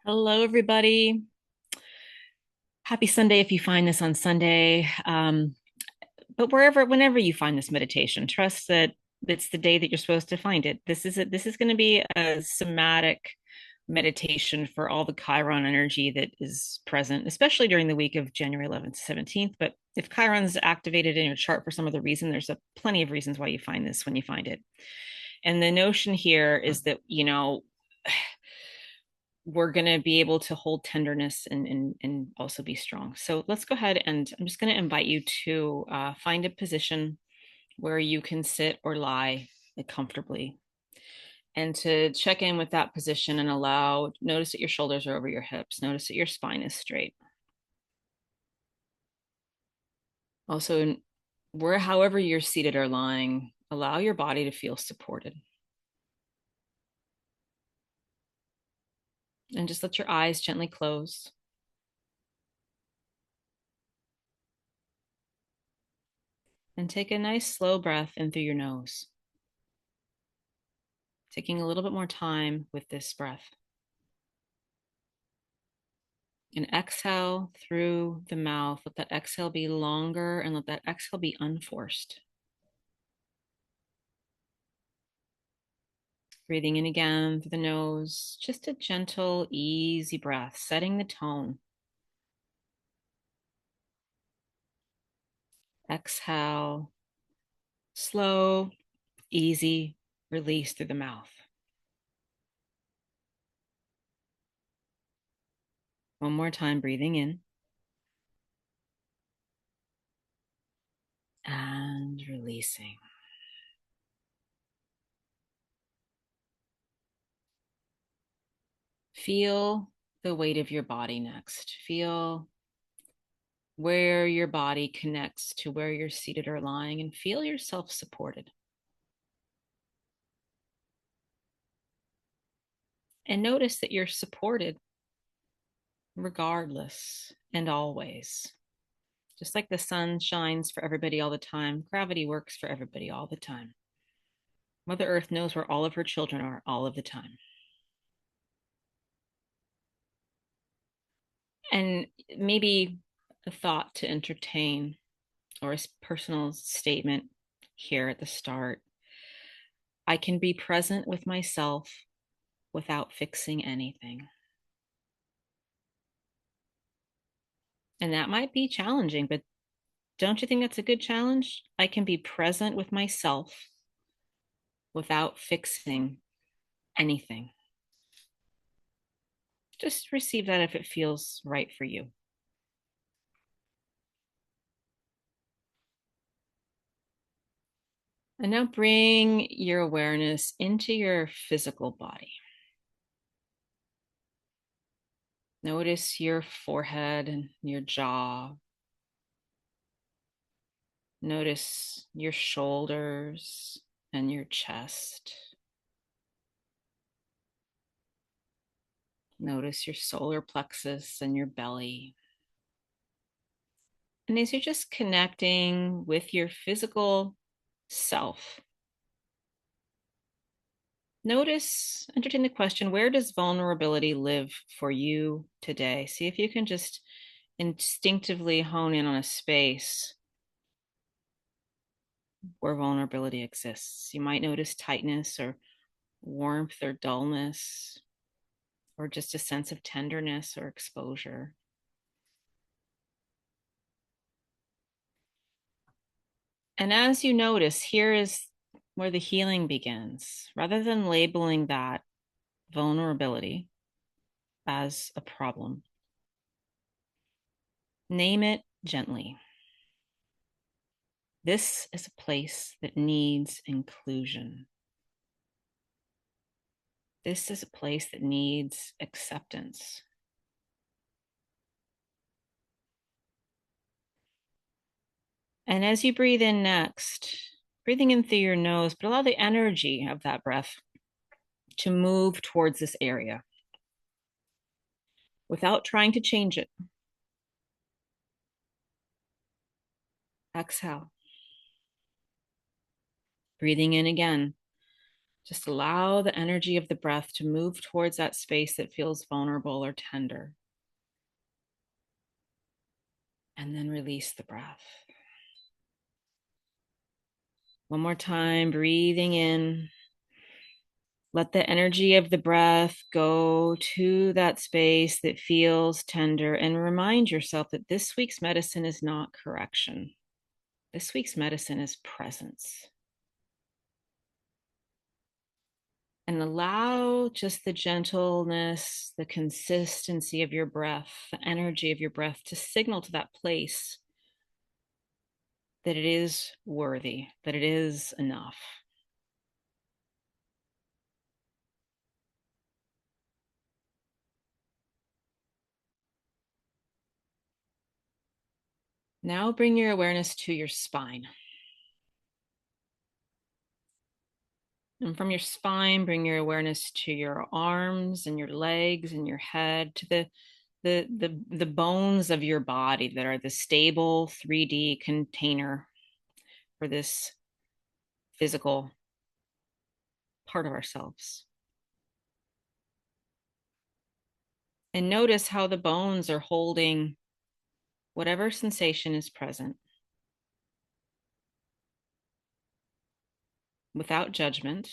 Hello, everybody. Happy Sunday if you find this on Sunday. But whenever you find this meditation, trust that it's the day that you're supposed to find it. This is going to be a somatic meditation for all the Chiron energy that is present, especially during the week of January 11th to 17th. But if Chiron's activated in your chart for some other reason, there's plenty of reasons why you find this when you find it. And the notion here is that, we're going to be able to hold tenderness and also be strong. So let's go ahead, and I'm just going to invite you to find a position where you can sit or lie comfortably, and to check in with that position and notice that your shoulders are over your hips. Notice that your spine is straight. Also, however you're seated or lying, allow your body to feel supported. And just let your eyes gently close. And take a nice slow breath in through your nose. Taking a little bit more time with this breath. And exhale through the mouth. Let that exhale be longer and let that exhale be unforced. Breathing in again through the nose, just a gentle, easy breath, setting the tone. Exhale, slow, easy release through the mouth. One more time, breathing in and releasing. Feel the weight of your body next. Feel where your body connects to where you're seated or lying, and feel yourself supported. And notice that you're supported regardless and always. Just like the sun shines for everybody all the time, gravity works for everybody all the time. Mother Earth knows where all of her children are all of the time. And maybe a thought to entertain, or a personal statement here at the start. I can be present with myself without fixing anything. And that might be challenging, but don't you think that's a good challenge? I can be present with myself without fixing anything. Just receive that if it feels right for you. And now bring your awareness into your physical body. Notice your forehead and your jaw. Notice your shoulders and your chest. Notice your solar plexus and your belly. And as you're just connecting with your physical self, entertain the question, where does vulnerability live for you today? See if you can just instinctively hone in on a space where vulnerability exists. You might notice tightness or warmth or dullness, or just a sense of tenderness or exposure. And as you notice, here is where the healing begins. Rather than labeling that vulnerability as a problem, name it gently. This is a place that needs inclusion. This is a place that needs acceptance. And as you breathe in next, breathing in through your nose, but allow the energy of that breath to move towards this area without trying to change it. Exhale. Breathing in again. Just allow the energy of the breath to move towards that space that feels vulnerable or tender. And then release the breath. One more time, breathing in. Let the energy of the breath go to that space that feels tender, and remind yourself that this week's medicine is not correction. This week's medicine is presence. And allow just the gentleness, the consistency of your breath, the energy of your breath to signal to that place that it is worthy, that it is enough. Now bring your awareness to your spine. And from your spine, bring your awareness to your arms and your legs and your head, to the bones of your body that are the stable 3D container for this physical part of ourselves. And notice how the bones are holding whatever sensation is present without judgment.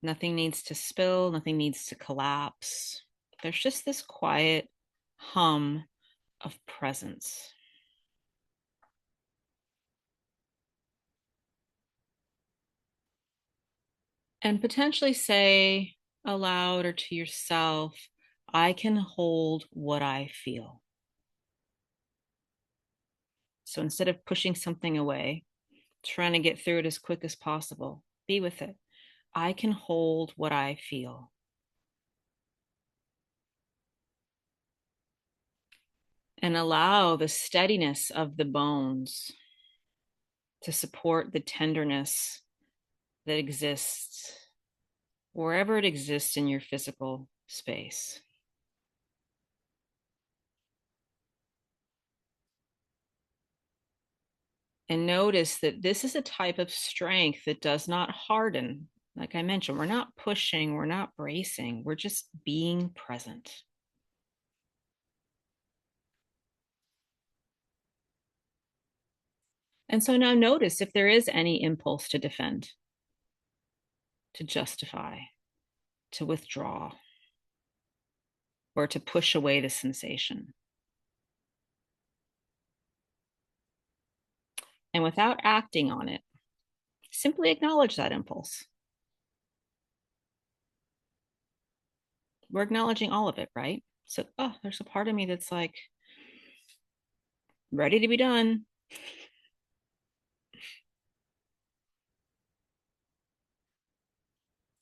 Nothing needs to spill, nothing needs to collapse. There's just this quiet hum of presence. And potentially say aloud or to yourself, I can hold what I feel. So instead of pushing something away, trying to get through it as quick as possible, be with it. I can hold what I feel. And allow the steadiness of the bones to support the tenderness that exists wherever it exists in your physical space. And notice that this is a type of strength that does not harden. Like I mentioned, we're not pushing, we're not bracing, we're just being present. And so now notice if there is any impulse to defend, to justify, to withdraw, or to push away the sensation. And without acting on it, simply acknowledge that impulse. We're acknowledging all of it, right? So, oh, there's a part of me that's like ready to be done.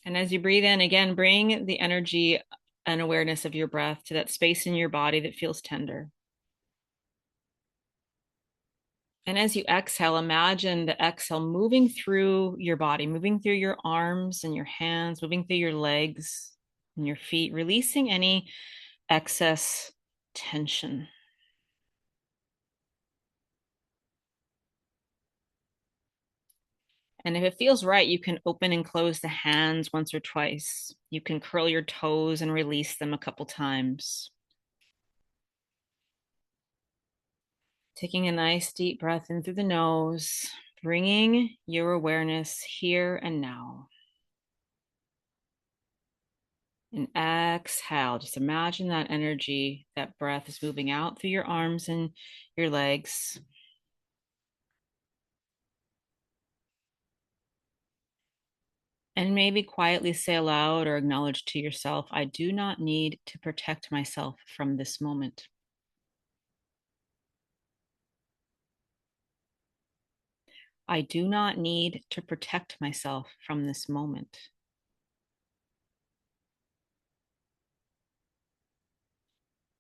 And as you breathe in, again, bring the energy and awareness of your breath to that space in your body that feels tender. And as you exhale, imagine the exhale moving through your body, moving through your arms and your hands, moving through your legs and your feet, releasing any excess tension. And if it feels right, you can open and close the hands once or twice. You can curl your toes and release them a couple times. Taking a nice deep breath in through the nose, bringing your awareness here and now. And exhale. Just imagine that energy, that breath is moving out through your arms and your legs. And maybe quietly say aloud or acknowledge to yourself, I do not need to protect myself from this moment. I do not need to protect myself from this moment.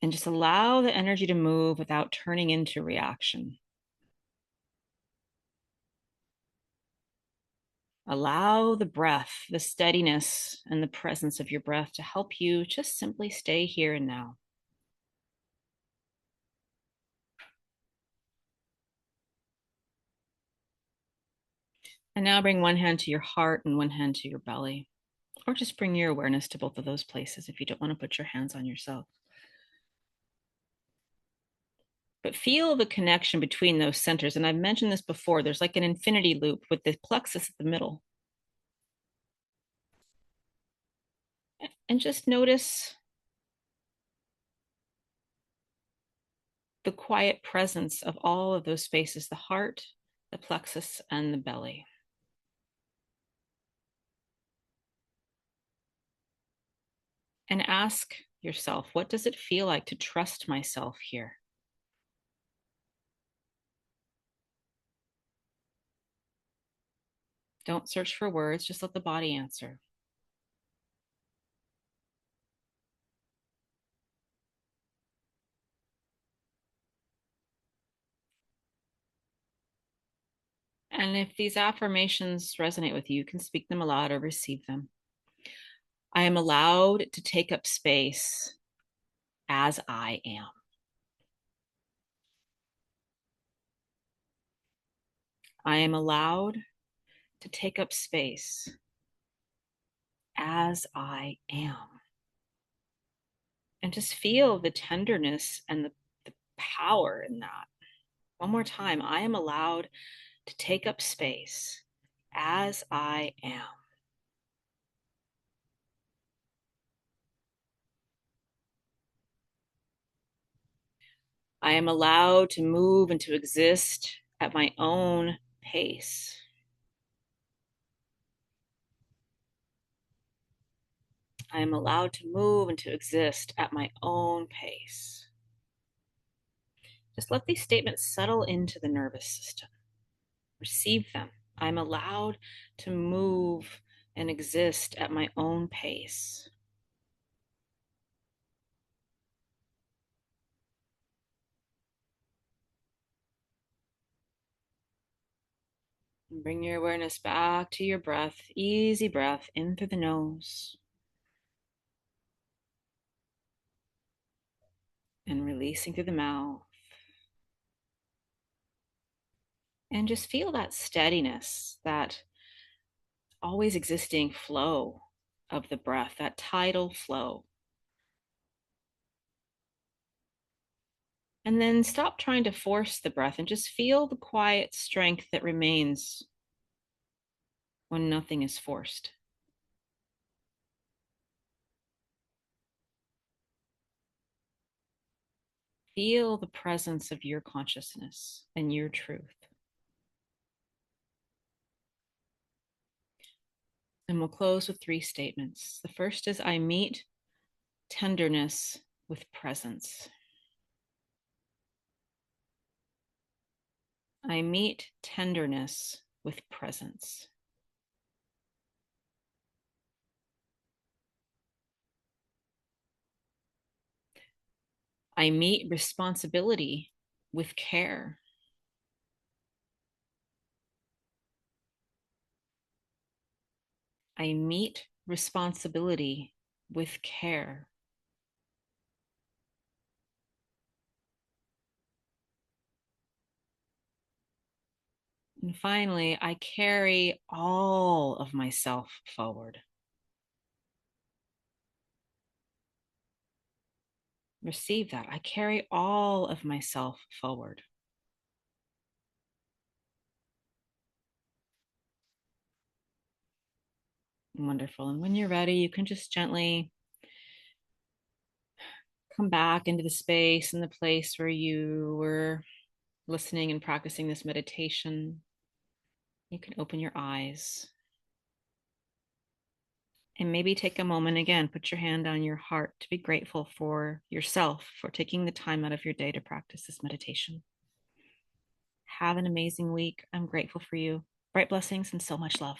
And just allow the energy to move without turning into reaction. Allow the breath, the steadiness, and the presence of your breath to help you just simply stay here and now. And now bring one hand to your heart and one hand to your belly, or just bring your awareness to both of those places if you don't want to put your hands on yourself. But feel the connection between those centers. And I've mentioned this before, there's like an infinity loop with the plexus at the middle. And just notice the quiet presence of all of those spaces, the heart, the plexus, and the belly. And ask yourself, what does it feel like to trust myself here? Don't search for words, just let the body answer. And if these affirmations resonate with you, you can speak them aloud or receive them. I am allowed to take up space as I am. I am allowed to take up space as I am. And just feel the tenderness and the power in that. One more time. I am allowed to take up space as I am. I am allowed to move and to exist at my own pace. I am allowed to move and to exist at my own pace. Just let these statements settle into the nervous system. Receive them. I'm allowed to move and exist at my own pace. And bring your awareness back to your breath. Easy breath in through the nose and releasing through the mouth. And just feel that steadiness, that always existing flow of the breath, that tidal flow. And then stop trying to force the breath and just feel the quiet strength that remains when nothing is forced. Feel the presence of your consciousness and your truth. And we'll close with 3 statements. The first is I meet tenderness with presence. I meet tenderness with presence. I meet responsibility with care. I meet responsibility with care. And finally, I carry all of myself forward. Receive that. I carry all of myself forward. Wonderful. And when you're ready, you can just gently come back into the space and the place where you were listening and practicing this meditation. You can open your eyes and maybe take a moment again, put your hand on your heart to be grateful for yourself for taking the time out of your day to practice this meditation. Have an amazing week. I'm grateful for you. Bright blessings and so much love.